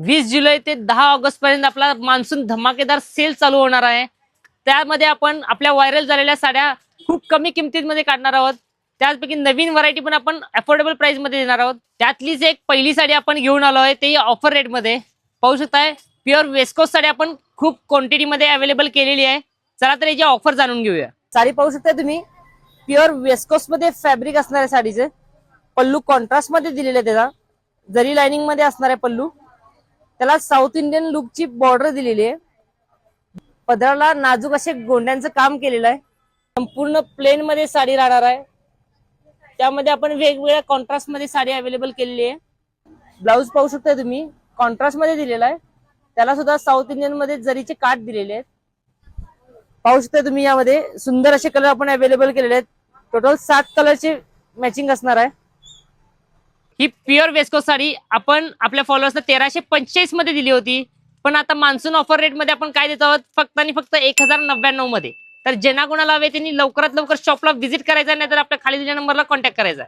20 जुलै ते 10 ऑगस्ट पर्यंत आपला मान्सून धमाकेदार सेल चालू होणार आहे। त्यामध्ये आपण आपल्या व्हायरल झालेल्या साड्या खूप कमी किमतीमध्ये काढणार आहोत। त्याचपैकी नवीन व्हरायटी पण आपण अफोर्डेबल प्राइस मध्ये देणार आहोत। त्यातलीच एक पहिली साडी आपण घेऊन आलो आहे, ते ऑफर रेट मध्ये पाहू शकताय। प्युअर वेस्कोस साडी आपण खूप क्वांटिटी मध्ये अवेलेबल केलेली आहे। चला तर याची ऑफर जाणून घेऊया। साडी पाहू शकता तुम्ही, प्युअर वेस्कोस मध्ये फॅब्रिक असणार आहे साडीचे। पल्लू कॉन्ट्रास्ट मध्ये दिलेले आहे, त्याचा जरी लाइनिंग मध्ये असणार आहे पल्लू। त्याला साऊथ इंडियन लुकची बॉर्डर दिलेली आहे। पदराला नाजूक असे गोंड्यांचं काम केलेलं आहे। संपूर्ण प्लेन मध्ये साडी राहणार आहे। त्यामध्ये आपण वेगवेगळ्या कॉन्ट्रास्ट मध्ये साडी अवेलेबल केलेली आहे। ब्लाऊज पाहू शकता तुम्ही, कॉन्ट्रास्ट मध्ये दिलेला आहे। त्याला सुद्धा साऊथ इंडियन मध्ये जरीचे काठ दिलेले आहेत। पाहू शकता तुम्ही, यामध्ये सुंदर असे कलर आपण अवेलेबल केलेले आहेत। टोटल 7 कलरचे मॅचिंग असणार आहे। ही प्युअर वेस्को साडी आपण आपल्या फॉलोअर्सला 1345 मध्ये दिली होती, पण आता मान्सून ऑफर रेट मध्ये आपण काय देत आहोत, फक्त आणि फक्त 1099 मध्ये। तर ज्यांना कोणाला हवे त्यांनी लवकरात लवकर शॉपला व्हिजिट करायचा, नाही तर आपल्या खाली दिलेल्या नंबरला कॉन्टॅक्ट करायचा।